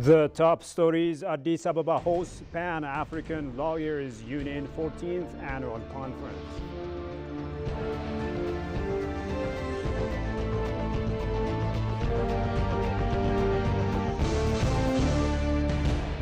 The top stories: Addis Ababa hosts Pan-African Lawyers Union 14th Annual Conference.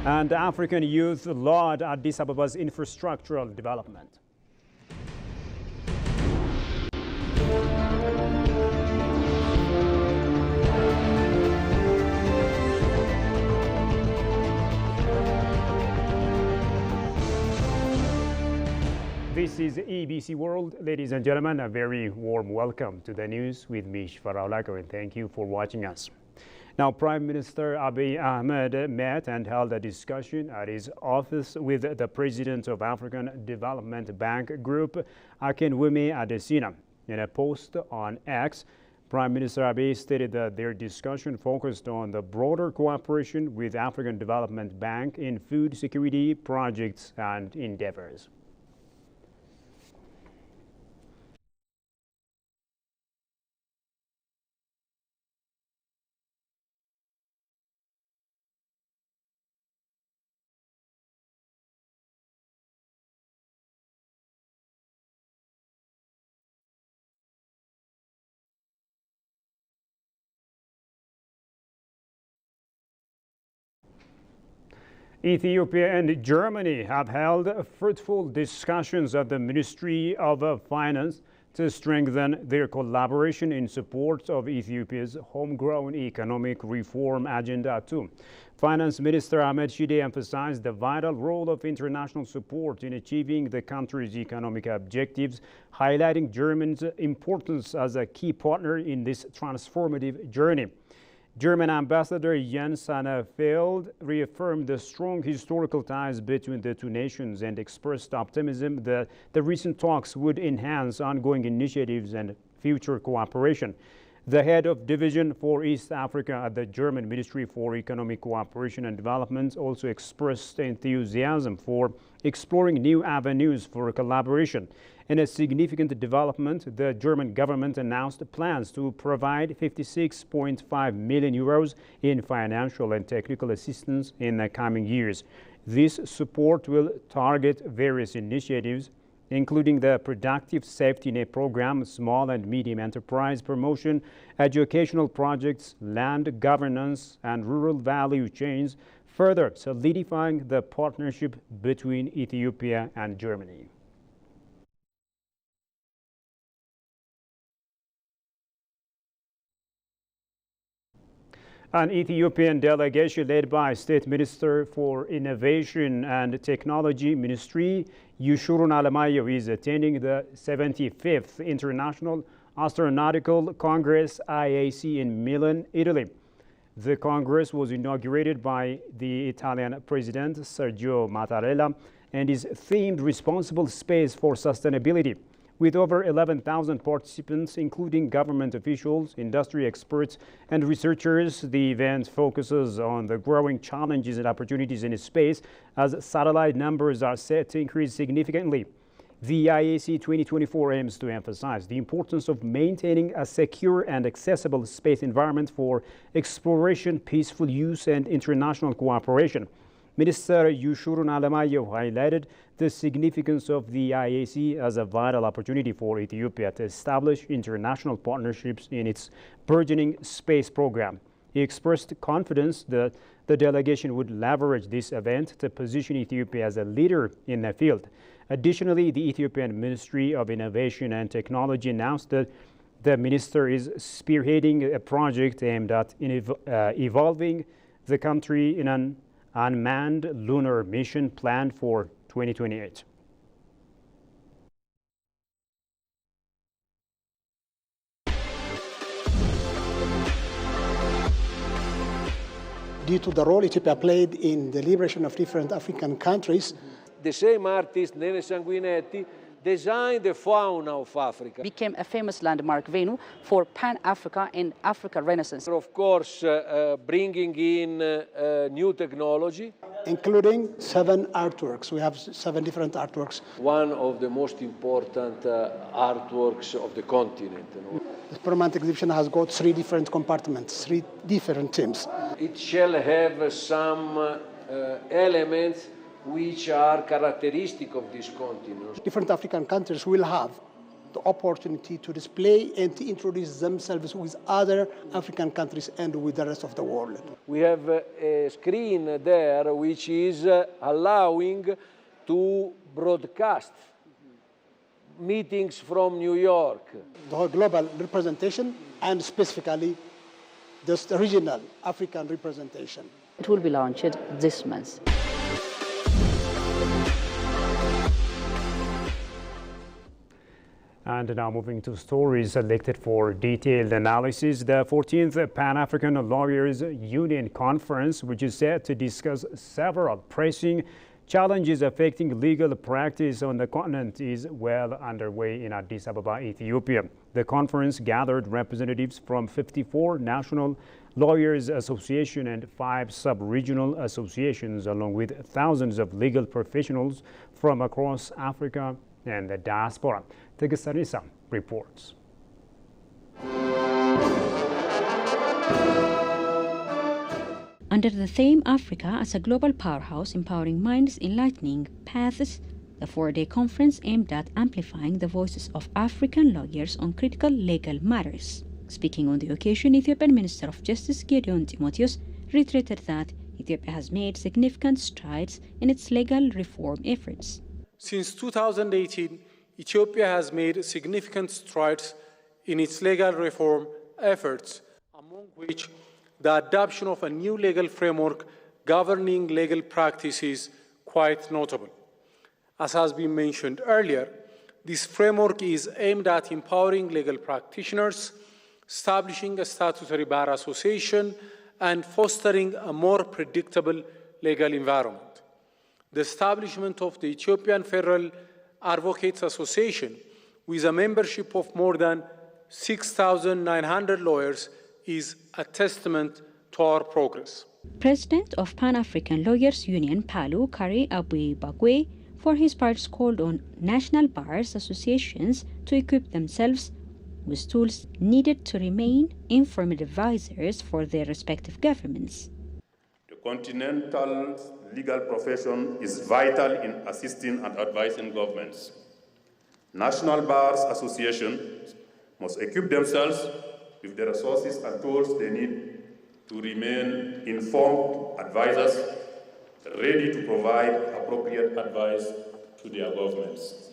And African youth laud Addis Ababa's infrastructural development. This is EBC World. Ladies and gentlemen, a very warm welcome to the news with me, Shfarao Lako, and thank you for watching us. Now, Prime Minister Abiy Ahmed met and held a discussion at his office with the President of African Development Bank Group, Akinwumi Adesina. In a post on X, Prime Minister Abiy stated that their discussion focused on the broader cooperation with African Development Bank in food security projects and endeavors. Ethiopia and Germany have held fruitful discussions at the Ministry of Finance to strengthen their collaboration in support of Ethiopia's homegrown economic reform agenda too. Finance Minister Ahmed Shide emphasized the vital role of international support in achieving the country's economic objectives, highlighting Germany's importance as a key partner in this transformative journey. German Ambassador Jens Sannefeld reaffirmed the strong historical ties between the two nations and expressed optimism that the recent talks would enhance ongoing initiatives and future cooperation. The head of division for East Africa at the German Ministry for Economic Cooperation and Development also expressed enthusiasm for exploring new avenues for collaboration. In a significant development, the German government announced plans to provide 56.5 million euros in financial and technical assistance in the coming years. This support will target various initiatives, including the Productive Safety Net Program, small and medium enterprise promotion, educational projects, land governance, and rural value chains, further solidifying the partnership between Ethiopia and Germany. An Ethiopian delegation led by State Minister for Innovation and Technology Ministry, Yushurun Alemayehu, is attending the 75th International Astronautical Congress IAC in Milan, Italy. The Congress was inaugurated by the Italian President Sergio Mattarella and is themed Responsible Space for Sustainability. With over 11,000 participants, including government officials, industry experts, and researchers, the event focuses on the growing challenges and opportunities in space as satellite numbers are set to increase significantly. The IAC 2024 aims to emphasize the importance of maintaining a secure and accessible space environment for exploration, peaceful use, and international cooperation. Minister Yushurun Alemayehu highlighted the significance of the IAC as a vital opportunity for Ethiopia to establish international partnerships in its burgeoning space program. He expressed confidence that the delegation would leverage this event to position Ethiopia as a leader in the field. Additionally, the Ethiopian Ministry of Innovation and Technology announced that the minister is spearheading a project aimed at evolving the country in an unmanned lunar mission planned for 2028. Due to the role Ethiopia played in the liberation of different African countries, the same artist, Nene Sanguinetti, designed the fauna of Africa. Became a famous landmark venue for Pan-Africa and Africa Renaissance. Of course, bringing in new technology. Including 7 artworks. We have 7 different artworks. One of the most important artworks of the continent. The permanent exhibition has got 3 different compartments, 3 different themes. It shall have some elements which are characteristic of this continent. Different African countries will have the opportunity to display and to introduce themselves with other African countries and with the rest of the world. We have a screen there which is allowing to broadcast meetings from New York. The whole global representation and specifically the regional African representation. It will be launched this month. And now moving to stories selected for detailed analysis. The 14th Pan-African Lawyers Union Conference, which is set to discuss several pressing challenges affecting legal practice on the continent, is well underway in Addis Ababa, Ethiopia. The conference gathered representatives from 54 national lawyers associations and 5 sub-regional associations, along with thousands of legal professionals from across Africa and the diaspora. Tegesarisa reports. Under the theme Africa as a global powerhouse, empowering minds, enlightening paths, the 4-day conference aimed at amplifying the voices of African lawyers on critical legal matters. Speaking on the occasion, Ethiopian Minister of Justice Gideon Timotheos reiterated that Ethiopia has made significant strides in its legal reform efforts. Since 2018, Ethiopia has made significant strides in its legal reform efforts, among which the adoption of a new legal framework governing legal practice is quite notable. As has been mentioned earlier, this framework is aimed at empowering legal practitioners, establishing a statutory bar association, and fostering a more predictable legal environment. The establishment of the Ethiopian Federal Advocates Association, with a membership of more than 6,900 lawyers, is a testament to our progress. President of Pan-African Lawyers Union, PALU, Kari Abui-Bagwe, for his part called on national bars associations to equip themselves with tools needed to remain informed advisors for their respective governments. The continental legal profession is vital in assisting and advising governments. National bars associations must equip themselves with the resources and tools they need to remain informed advisors, ready to provide appropriate advice to their governments.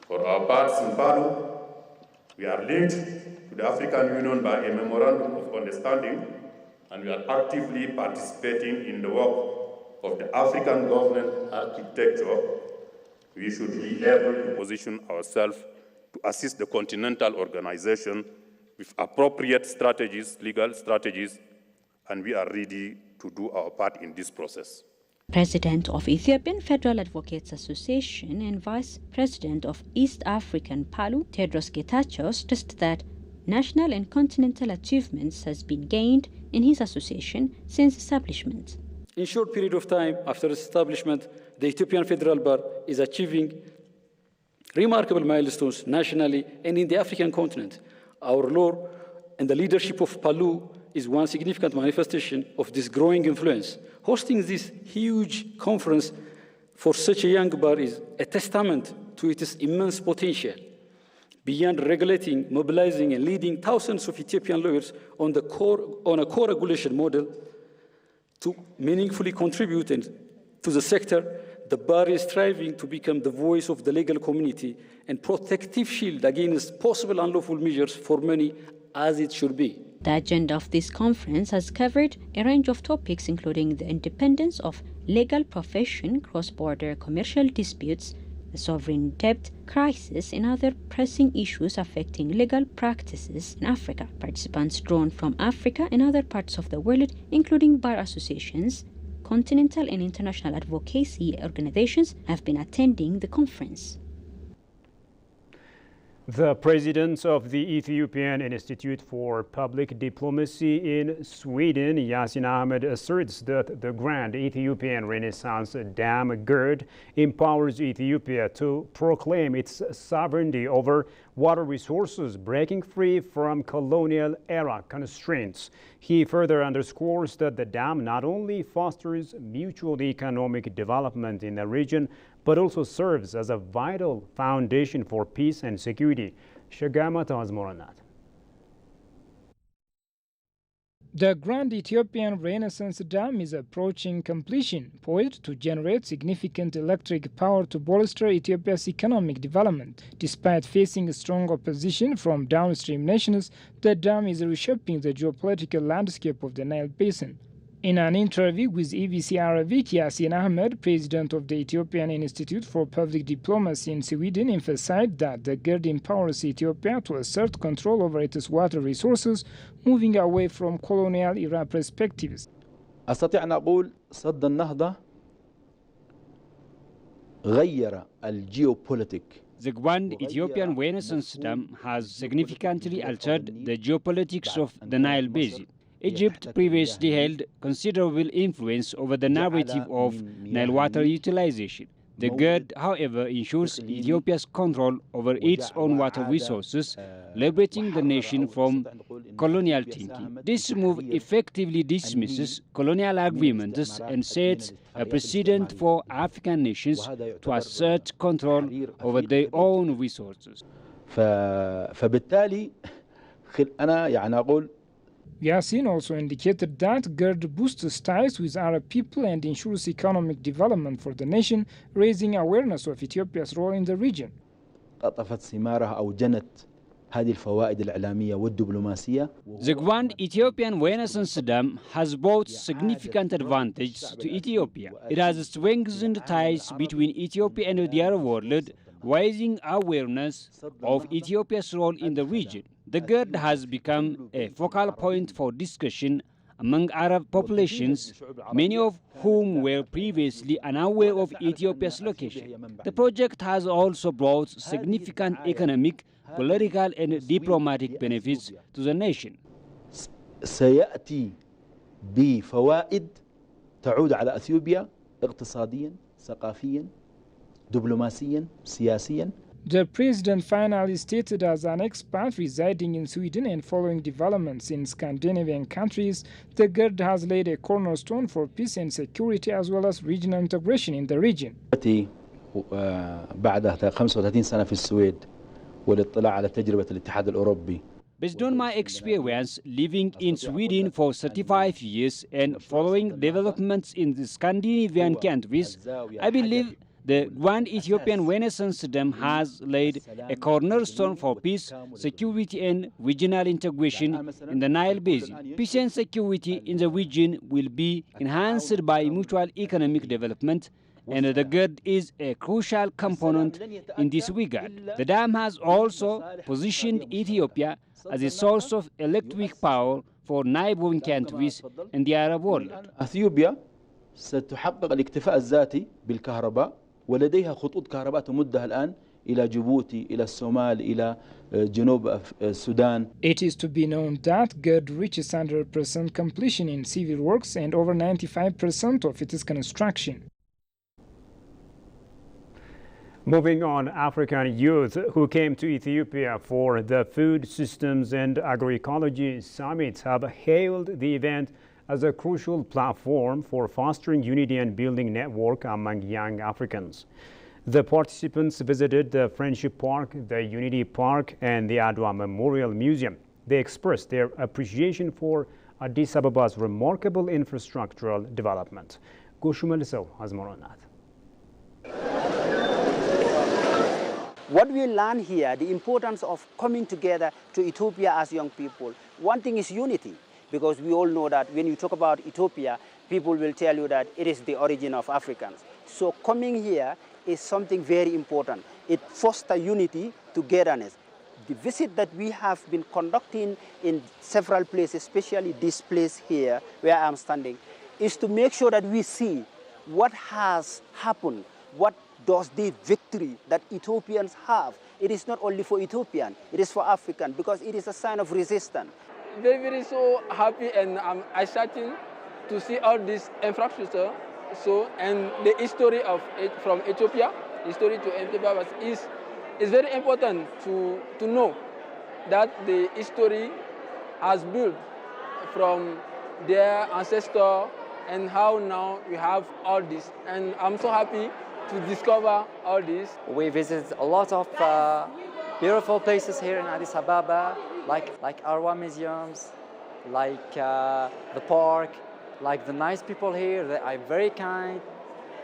For our parts in PALU, we are linked to the African Union by a memorandum of understanding, and we are actively participating in the work of the African governance architecture. We should be able to position ourselves to assist the continental organization with appropriate strategies, legal strategies, and we are ready to do our part in this process. President of Ethiopian Federal Advocates Association and Vice President of East African PALU, Tedros Getachew, stressed that national and continental achievements has been gained in his association since establishment. In a short period of time after its establishment, the Ethiopian Federal Bar is achieving remarkable milestones nationally and in the African continent. Our law and the leadership of PALU is one significant manifestation of this growing influence. Hosting this huge conference for such a young bar is a testament to its immense potential. Beyond regulating, mobilizing, and leading thousands of Ethiopian lawyers on a co-regulation model to meaningfully contribute to the sector, the bar is striving to become the voice of the legal community and protective shield against possible unlawful measures for many, as it should be. The agenda of this conference has covered a range of topics, including the independence of legal profession, cross-border commercial disputes, the sovereign debt crisis, and other pressing issues affecting legal practices in Africa. Participants drawn from Africa and other parts of the world, including bar associations, continental and international advocacy organizations, have been attending the conference. The president of the Ethiopian Institute for Public Diplomacy in Sweden, Yasin Ahmed, asserts that the Grand Ethiopian Renaissance Dam GERD empowers Ethiopia to proclaim its sovereignty over water resources, breaking free from colonial-era constraints. He further underscores that the dam not only fosters mutual economic development in the region, but also serves as a vital foundation for peace and security. Shagamata has more on that. The Grand Ethiopian Renaissance Dam is approaching completion, poised to generate significant electric power to bolster Ethiopia's economic development. Despite facing strong opposition from downstream nations, the dam is reshaping the geopolitical landscape of the Nile Basin. In an interview with EBC Arabic, Yasin Ahmed, president of the Ethiopian Institute for Public Diplomacy in Sweden, emphasized that the GERD empowers Ethiopia to assert control over its water resources, moving away from colonial era perspectives. أستطيع أن أقول صد النهضة غير الجيوبوليتيك. The Grand Ethiopian Renaissance Dam has significantly altered the geopolitics of the Nile Basin. Egypt previously held considerable influence over the narrative of Nile water utilization. The GERD, however, ensures Ethiopia's control over its own water resources, liberating the nation from colonial thinking. This move effectively dismisses colonial agreements and sets a precedent for African nations to assert control over their own resources. فبالتالي أنا يعني أقول Yasin also indicated that GERD boosts ties with Arab people and ensures economic development for the nation, raising awareness of Ethiopia's role in the region. قطفت ثمارها أو جنت هذه الفوائد الإعلامية والدبلوماسية. The Grand Ethiopian Renaissance Dam has brought significant advantages to Ethiopia. It has strengthened ties between Ethiopia and the Arab world, raising awareness of Ethiopia's role in the region. The GERD has become a focal point for discussion among Arab populations, many of whom were previously unaware of Ethiopia's location. The project has also brought significant economic, political, and diplomatic benefits to the nation. سيأتي بفوائد تعود على أثيوبيا اقتصاديا، ثقافيا، دبلوماسيا، سياسيا. The president finally stated as an expat residing in Sweden and following developments in Scandinavian countries, the GERD has laid a cornerstone for peace and security as well as regional integration in the region. بعد 35 سنة في السويد والاطلاع على تجربة الاتحاد الأوروبي. Based on my experience living in Sweden for 35 years and following developments in the Scandinavian countries, I believe the Grand Ethiopian Renaissance Dam has laid a cornerstone for peace, security, and regional integration in the Nile Basin. Peace and security in the region will be enhanced by mutual economic development, and the GERD is a crucial component in this regard. The dam has also positioned Ethiopia as a source of electric power for neighboring countries in the Arab world. أثيوبيا ستحقق الاكتفاء الذاتي بالكهرباء ولديها خطوط كهرباء تمدها الآن إلى جيبوتي، إلى الصومال، إلى جنوب السودان. It is to be known that GERD reaches 100% completion in civil works and over 95% of its construction. Moving on, African youth who came to Ethiopia for the Food Systems and Agroecology Summit have hailed the event as a crucial platform for fostering unity and building network among young Africans. The participants visited the Friendship Park, the Unity Park, and the Adwa Memorial Museum. They expressed their appreciation for Addis Ababa's remarkable infrastructural development. Goshumel Sow has more on that. What we learn here, the importance of coming together to Ethiopia as young people. One thing is unity, because we all know that when you talk about Ethiopia, people will tell you that it is the origin of Africans. So coming here is something very important. It fosters unity, togetherness. The visit that we have been conducting in several places, especially this place here where I'm standing, is to make sure that we see what has happened, what those day victory that Ethiopians have. It is not only for Ethiopian, it is for African, because it is a sign of resistance. Very so happy, and I'm excited to see all this infrastructure. So, and the history of it from Ethiopia, history to Ethiopia is very important to know that the history has built from their ancestor and how now we have all this. And I'm so happy to discover all this. We visited a lot of beautiful places here in Addis Ababa, like Arwa museums, like the park, like the nice people here. They are very kind.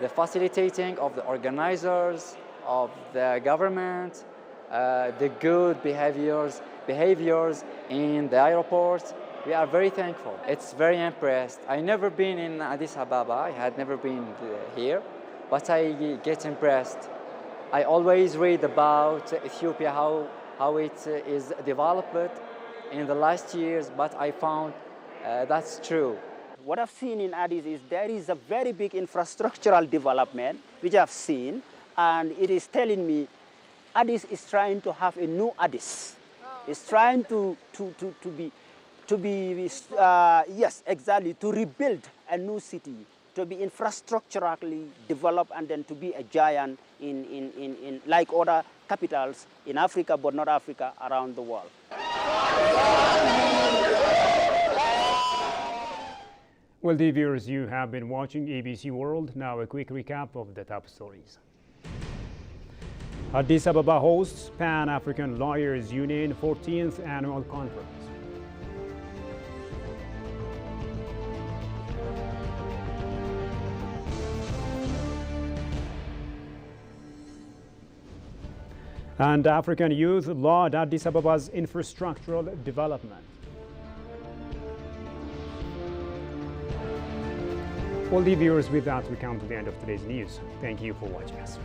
The facilitating of the organizers, of the government, the good behaviors in the airport. We are very thankful. It's very impressed. I never been in Addis Ababa. I had never been here, but I get impressed. I always read about Ethiopia, how it is developed in the last years, but I found that's true. What I've seen in Addis is there is a very big infrastructural development, which I've seen, and it is telling me Addis is trying to have a new Addis. It's trying to rebuild a new city, to be infrastructurally developed, and then to be a giant in like other capitals in Africa, but not Africa, around the world. Well, dear viewers, you have been watching ABC World. Now a quick recap of the top stories. Addis Ababa hosts Pan-African Lawyers Union 14th Annual Conference. And African youth laud Addis Ababa's infrastructural development. Well, dear viewers, with that, we come to the end of today's news. Thank you for watching us.